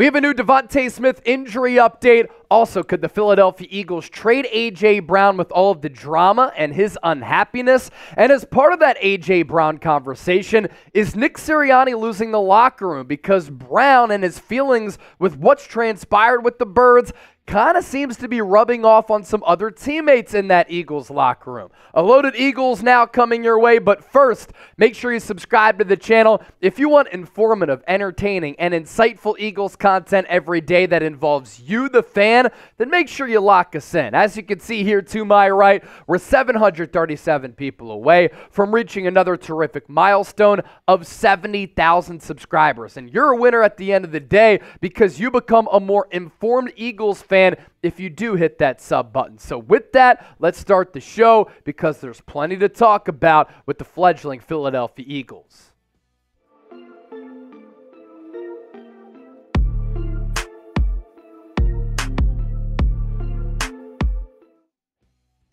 We have a new DeVonta Smith injury update. Also, could the Philadelphia Eagles trade A.J. Brown with all of the drama and his unhappiness? And as part of that A.J. Brown conversation, is Nick Sirianni losing the locker room because Brown and his feelings with what's transpired with the Birds kind of seems to be rubbing off on some other teammates in that Eagles locker room? A loaded Eagles now coming your way, but first, make sure you subscribe to the channel. If you want informative, entertaining, and insightful Eagles content every day that involves you, the fan, then make sure you lock us in. As you can see here to my right, we're 737 people away from reaching another terrific milestone of 70,000 subscribers. And you're a winner at the end of the day because you become a more informed Eagles fan if you do hit that sub button. So with that, let's start the show because there's plenty to talk about with the fledgling Philadelphia Eagles.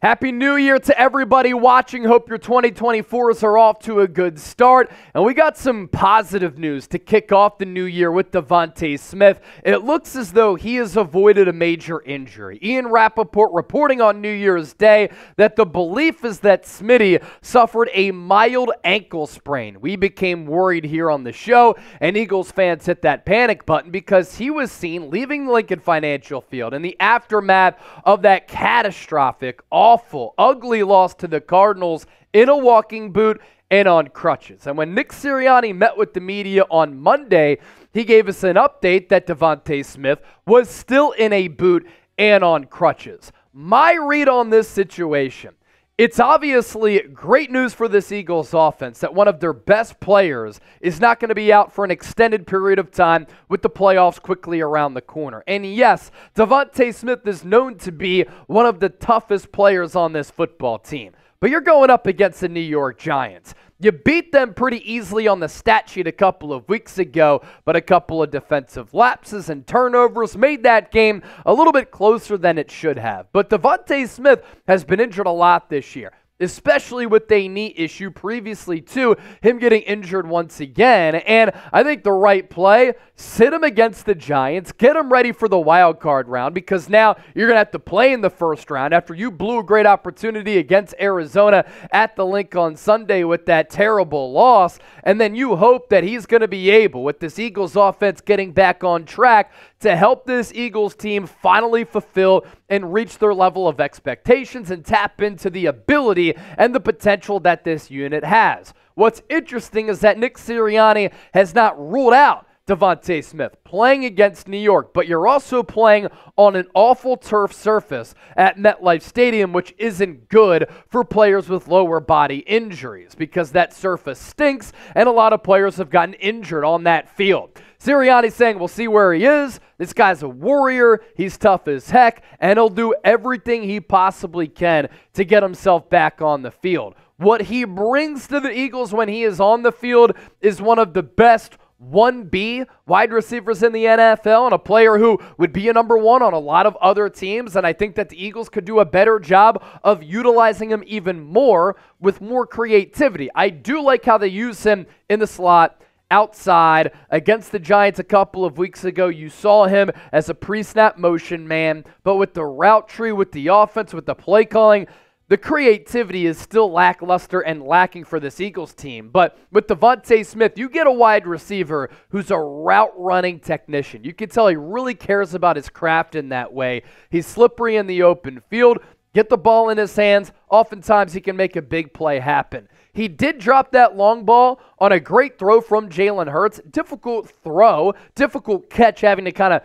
Happy New Year to everybody watching. Hope your 2024s are off to a good start. And we got some positive news to kick off the new year with DeVonta Smith. It looks as though he has avoided a major injury. Ian Rapoport reporting on New Year's Day that the belief is that Smitty suffered a mild ankle sprain. We became worried here on the show, and Eagles fans hit that panic button because he was seen leaving the Lincoln Financial Field in the aftermath of that catastrophic, awful, ugly loss to the Cardinals in a walking boot and on crutches. And when Nick Sirianni met with the media on Monday, he gave us an update that DeVonta Smith was still in a boot and on crutches. My read on this situation: it's obviously great news for this Eagles offense that one of their best players is not going to be out for an extended period of time with the playoffs quickly around the corner. And yes, DeVonta Smith is known to be one of the toughest players on this football team. But you're going up against the New York Giants. You beat them pretty easily on the stat sheet a couple of weeks ago, but a couple of defensive lapses and turnovers made that game a little bit closer than it should have. But DeVonta Smith has been injured a lot this year, especially with a knee issue previously to him getting injured once again. And I think the right play, sit him against the Giants, get him ready for the wild card round, because now you're going to have to play in the first round after you blew a great opportunity against Arizona at the Link on Sunday with that terrible loss. And then you hope that he's going to be able, with this Eagles offense getting back on track, to help this Eagles team finally fulfill and reach their level of expectations and tap into the ability and the potential that this unit has. What's interesting is that Nick Sirianni has not ruled out DeVonta Smith playing against New York, but you're also playing on an awful turf surface at MetLife Stadium, which isn't good for players with lower body injuries because that surface stinks and a lot of players have gotten injured on that field. Sirianni's saying we'll see where he is. This guy's a warrior. He's tough as heck, and he'll do everything he possibly can to get himself back on the field. What he brings to the Eagles when he is on the field is one of the best 1B wide receivers in the NFL and a player who would be a number one on a lot of other teams. And I think that the Eagles could do a better job of utilizing him even more with more creativity. I do like how they use him in the slot, outside. Against the Giants a couple of weeks ago, you saw him as a pre-snap motion man, but with the route tree, with the offense, with the play calling, the creativity is still lackluster and lacking for this Eagles team. But with DeVonta Smith, you get a wide receiver who's a route-running technician. You can tell he really cares about his craft in that way. He's slippery in the open field. Get the ball in his hands. Oftentimes, he can make a big play happen. He did drop that long ball on a great throw from Jalen Hurts. Difficult throw, difficult catch, having to kind of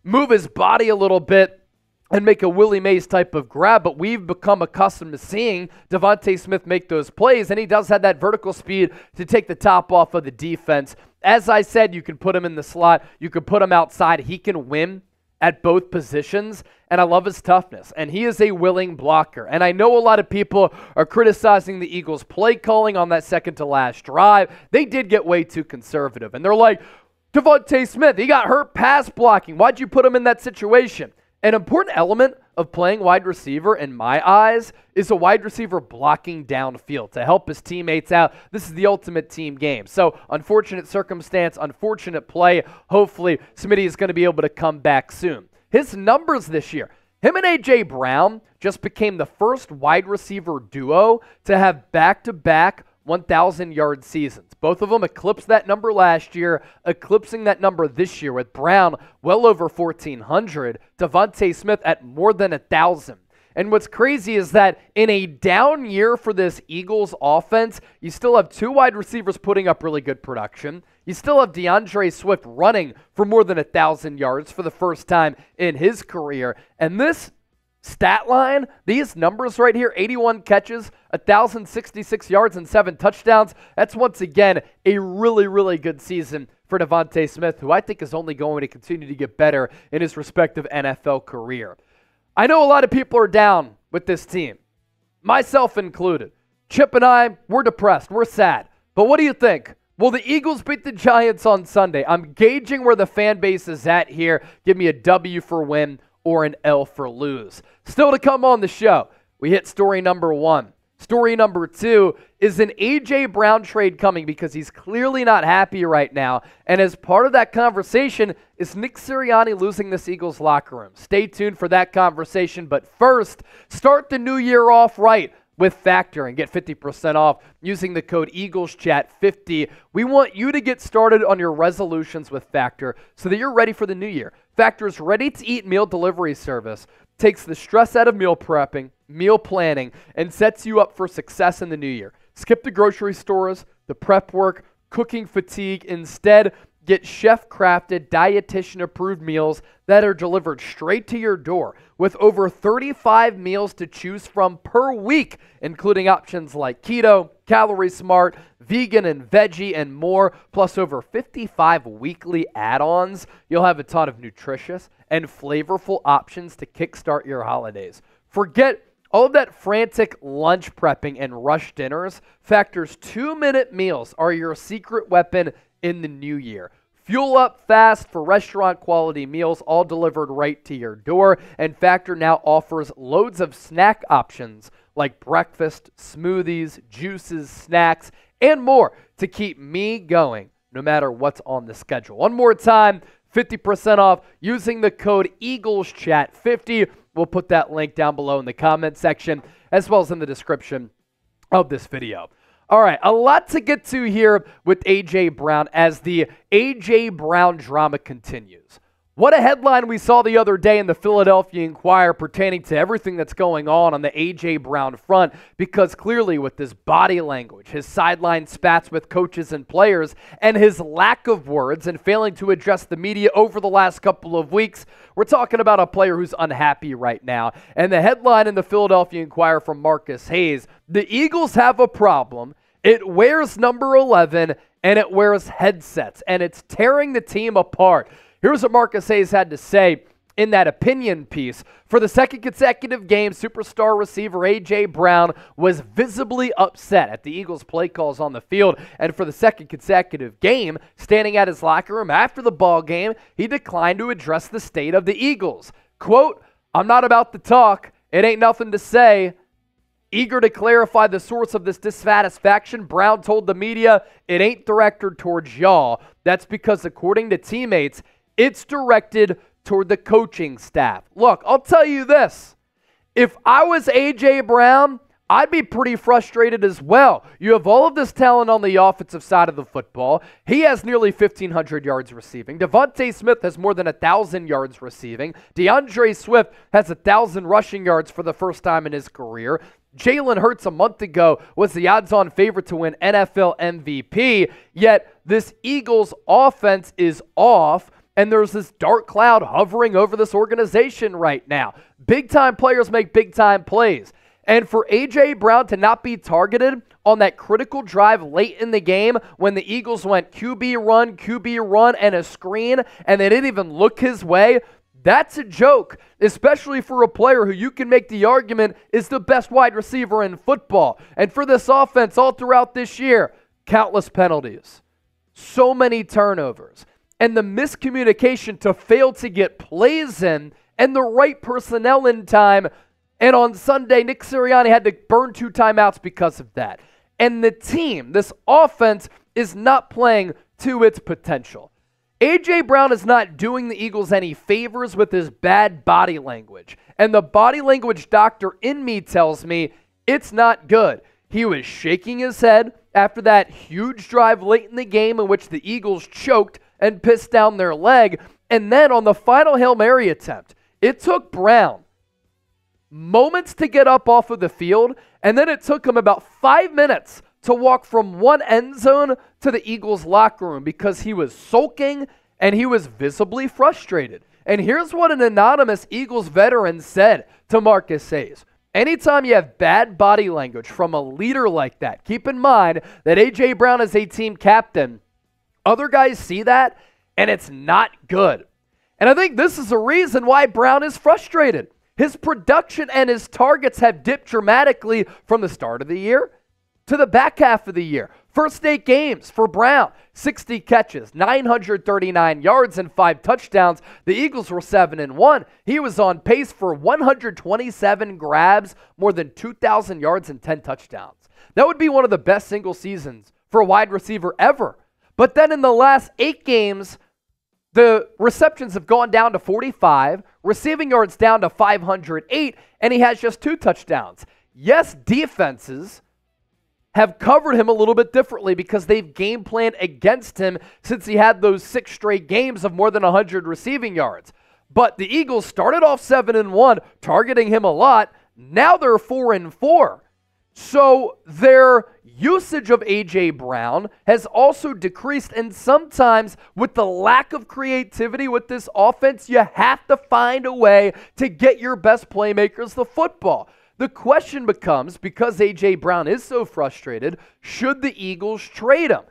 move his body a little bit and make a Willie Mays type of grab, but we've become accustomed to seeing DeVonta Smith make those plays, and he does have that vertical speed to take the top off of the defense. As I said, you can put him in the slot, you can put him outside. He can win at both positions, and I love his toughness, and he is a willing blocker. And I know a lot of people are criticizing the Eagles' play calling on that second-to-last drive. They did get way too conservative, and they're like, DeVonta Smith, he got hurt pass blocking. Why'd you put him in that situation? An important element of playing wide receiver, in my eyes, is a wide receiver blocking downfield to help his teammates out. This is the ultimate team game. So, unfortunate circumstance, unfortunate play. Hopefully, Smitty is going to be able to come back soon. His numbers this year, him and A.J. Brown just became the first wide receiver duo to have back-to-back 1,000-yard seasons. Both of them eclipsed that number last year, eclipsing that number this year with Brown well over 1,400, DeVonta Smith at more than 1,000. And what's crazy is that in a down year for this Eagles offense, you still have two wide receivers putting up really good production. You still have DeAndre Swift running for more than 1,000 yards for the first time in his career. And this stat line, these numbers right here, 81 catches, 1,066 yards, and 7 touchdowns. That's once again a really, really good season for DeVonta Smith, who I think is only going to continue to get better in his respective NFL career. I know a lot of people are down with this team, myself included. Chip and I, we're depressed, we're sad. But what do you think? Will the Eagles beat the Giants on Sunday? I'm gauging where the fan base is at here. Give me a W for win or an L for lose. Still to come on the show, we hit story number 1. Story number 2 is an A.J. Brown trade coming because he's clearly not happy right now. And as part of that conversation, is Nick Sirianni losing this Eagles locker room? Stay tuned for that conversation. But first, start the new year off right with Factor and get 50% off using the code EaglesChat50. We want you to get started on your resolutions with Factor so that you're ready for the new year. Factor's ready-to-eat meal delivery service takes the stress out of meal prepping, meal planning, and sets you up for success in the new year. Skip the grocery stores, the prep work, cooking fatigue. Instead, get chef-crafted, dietitian-approved meals that are delivered straight to your door with over 35 meals to choose from per week, including options like keto, calorie smart, vegan and veggie, and more, plus over 55 weekly add-ons. You'll have a ton of nutritious and flavorful options to kickstart your holidays. Forget all of that frantic lunch prepping and rush dinners. Factor's 2-minute meals are your secret weapon in the new year. Fuel up fast for restaurant-quality meals, all delivered right to your door. And Factor now offers loads of snack options like breakfast, smoothies, juices, snacks, and more to keep me going no matter what's on the schedule. One more time, 50% off using the code EaglesChat50. We'll put that link down below in the comment section as well as in the description of this video. All right, a lot to get to here with A.J. Brown as the A.J. Brown drama continues. What a headline we saw the other day in the Philadelphia Inquirer pertaining to everything that's going on the A.J. Brown front, because clearly with his body language, his sideline spats with coaches and players, and his lack of words and failing to address the media over the last couple of weeks, we're talking about a player who's unhappy right now. And the headline in the Philadelphia Inquirer from Marcus Hayes, the Eagles have a problem. It wears number 11, and it wears headsets, and it's tearing the team apart. Here's what Marcus Hayes had to say in that opinion piece. For the second consecutive game, superstar receiver A.J. Brown was visibly upset at the Eagles' play calls on the field. And for the second consecutive game, standing at his locker room after the ball game, he declined to address the state of the Eagles. Quote, "I'm not about to talk. It ain't nothing to say." Eager to clarify the source of this dissatisfaction, Brown told the media, "It ain't directed towards y'all. That's because, according to teammates, it's directed toward the coaching staff." Look, I'll tell you this. If I was A.J. Brown, I'd be pretty frustrated as well. You have all of this talent on the offensive side of the football. He has nearly 1,500 yards receiving. DeVonta Smith has more than 1,000 yards receiving. DeAndre Swift has 1,000 rushing yards for the first time in his career. Jalen Hurts a month ago was the odds-on favorite to win NFL MVP, yet this Eagles offense is off, and there's this dark cloud hovering over this organization right now. Big-time players make big-time plays. And for A.J. Brown to not be targeted on that critical drive late in the game when the Eagles went QB run, and a screen, and they didn't even look his way, that's a joke, especially for a player who you can make the argument is the best wide receiver in football. And for this offense all throughout this year, countless penalties, so many turnovers, and the miscommunication to fail to get plays in and the right personnel in time. And on Sunday, Nick Sirianni had to burn 2 timeouts because of that. And the team, this offense, is not playing to its potential. A.J. Brown is not doing the Eagles any favors with his bad body language. And the body language doctor in me tells me it's not good. He was shaking his head after that huge drive late in the game in which the Eagles choked and pissed down their leg. And then on the final Hail Mary attempt, it took Brown moments to get up off of the field, and then it took him about 5 minutes to walk from one end zone to the Eagles locker room because he was sulking and he was visibly frustrated. And here's what an anonymous Eagles veteran said to Marcus Hayes. Anytime you have bad body language from a leader like that, keep in mind that A.J. Brown is a team captain. Other guys see that, and it's not good. And I think this is a reason why Brown is frustrated. His production and his targets have dipped dramatically from the start of the year to the back half of the year. First 8 games for Brown, 60 catches, 939 yards, and 5 touchdowns. The Eagles were 7-1. He was on pace for 127 grabs, more than 2,000 yards, and 10 touchdowns. That would be one of the best single seasons for a wide receiver ever. But then in the last 8 games, the receptions have gone down to 45, receiving yards down to 508, and he has just 2 touchdowns. Yes, defenses have covered him a little bit differently because they've game planned against him since he had those 6 straight games of more than 100 receiving yards. But the Eagles started off 7-1, targeting him a lot. Now they're 4-4. So their usage of A.J. Brown has also decreased, and sometimes with the lack of creativity with this offense, you have to find a way to get your best playmakers the football. The question becomes, because A.J. Brown is so frustrated, should the Eagles trade him?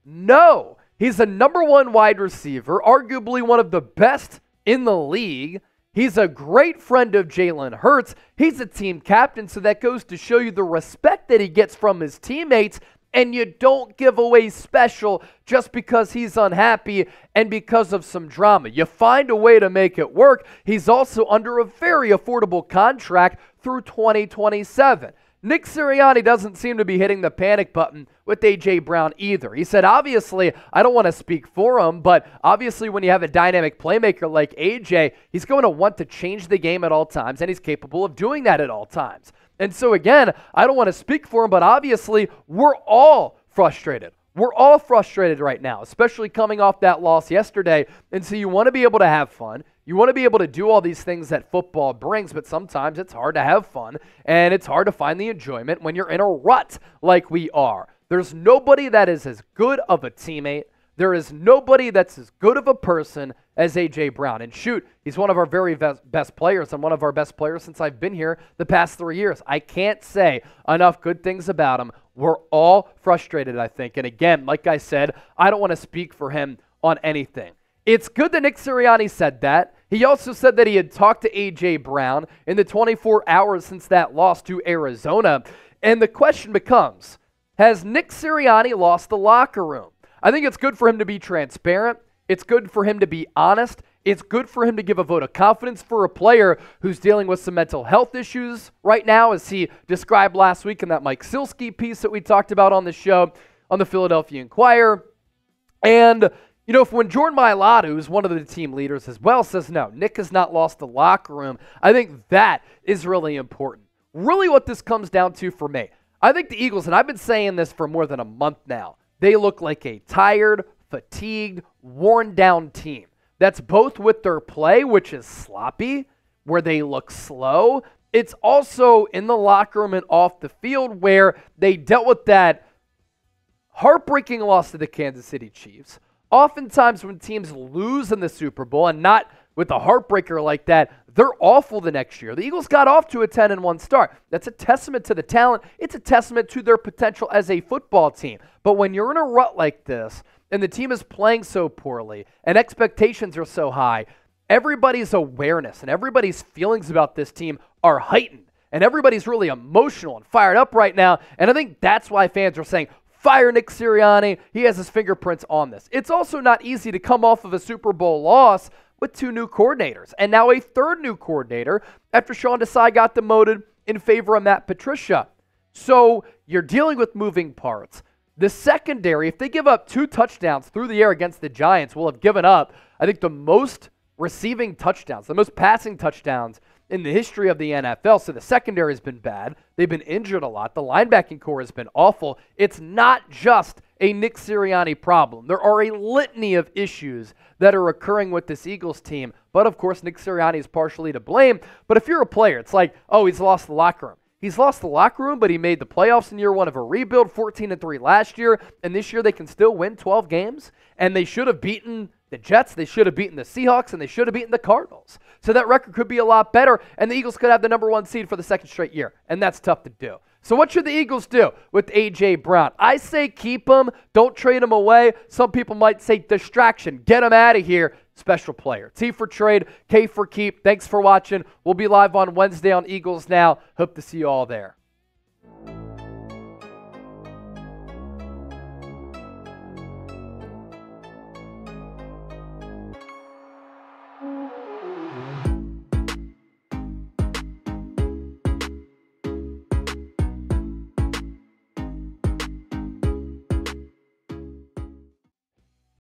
No. He's a number 1 wide receiver, arguably one of the best in the league. He's a great friend of Jalen Hurts. He's a team captain, so that goes to show you the respect that he gets from his teammates, and you don't give away special just because he's unhappy and because of some drama. You find a way to make it work. He's also under a very affordable contract through 2027. Nick Sirianni doesn't seem to be hitting the panic button with A.J. Brown either. He said, obviously, I don't want to speak for him, but obviously when you have a dynamic playmaker like A.J., he's going to want to change the game at all times, and he's capable of doing that at all times. And so again, I don't want to speak for him, but obviously we're all frustrated. We're all frustrated right now, especially coming off that loss yesterday. And so you want to be able to have fun. You want to be able to do all these things that football brings, but sometimes it's hard to have fun, and it's hard to find the enjoyment when you're in a rut like we are. There's nobody that is as good of a teammate. There is nobody that's as good of a person as A.J. Brown. And shoot, he's one of our very best players and one of our best players since I've been here the past 3 years. I can't say enough good things about him. We're all frustrated, I think. And again, like I said, I don't want to speak for him on anything. It's good that Nick Sirianni said that. He also said that he had talked to A.J. Brown in the 24 hours since that loss to Arizona. And the question becomes, has Nick Sirianni lost the locker room? I think it's good for him to be transparent. It's good for him to be honest. It's good for him to give a vote of confidence for a player who's dealing with some mental health issues right now, as he described last week in that Mike Silsky piece that we talked about on the show on the Philadelphia Inquirer. And you know, if when Jordan Mailata, who's one of the team leaders as well, says, no, Nick has not lost the locker room, I think that is really important. Really what this comes down to for me, I think the Eagles, and I've been saying this for more than a month now, they look like a tired, fatigued, worn-down team. That's both with their play, which is sloppy, where they look slow. It's also in the locker room and off the field where they dealt with that heartbreaking loss to the Kansas City Chiefs. Oftentimes when teams lose in the Super Bowl, and not with a heartbreaker like that, they're awful the next year. The Eagles got off to a 10-1 start. That's a testament to the talent. It's a testament to their potential as a football team. But when you're in a rut like this, and the team is playing so poorly, and expectations are so high, everybody's awareness and everybody's feelings about this team are heightened. And everybody's really emotional and fired up right now. And I think that's why fans are saying, fire Nick Sirianni. He has his fingerprints on this. It's also not easy to come off of a Super Bowl loss, with 2 new coordinators and now a 3rd new coordinator after Sean Desai got demoted in favor of Matt Patricia. So you're dealing with moving parts. The secondary, if they give up 2 touchdowns through the air against the Giants, will have given up, I think, the most receiving touchdowns, the most passing touchdowns in the history of the NFL. So the secondary has been bad. They've been injured a lot. The linebacking core has been awful. It's not just a Nick Sirianni problem. There are a litany of issues that are occurring with this Eagles team. But, of course, Nick Sirianni is partially to blame. But if you're a player, it's like, oh, he's lost the locker room. He's lost the locker room, but he made the playoffs in year 1 of a rebuild, 14-3 last year. And this year they can still win 12 games. And they should have beaten the Jets, they should have beaten the Seahawks, and they should have beaten the Cardinals. So that record could be a lot better, and the Eagles could have the number 1 seed for the 2nd straight year. And that's tough to do. So what should the Eagles do with A.J. Brown? I say keep him. Don't trade him away. Some people might say distraction. Get him out of here. Special player. T for trade, K for keep. Thanks for watching. We'll be live on Wednesday on Eagles Now. Hope to see you all there.